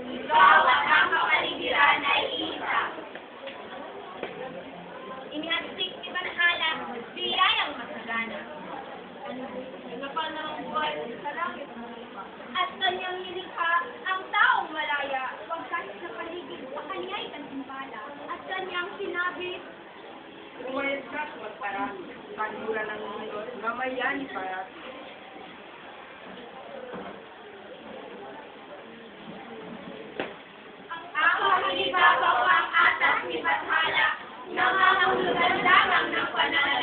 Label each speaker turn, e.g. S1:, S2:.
S1: Ikaw at ang kapaligiran ay isa. Inihansik ni Banhala, biyayang masagana. Nagapal na ang buhay sa langit. At kanyang nilikha ang taong malaya, huwag kahit sa paligid sa kanya'y kantimpala. At kanyang sinabi,
S2: Umayos ka at magpara, kanura ng mundo, mamayani para.
S1: ako ang ibabaw ang atas ni Banhala, nangangahulugan lamang ng panalangin.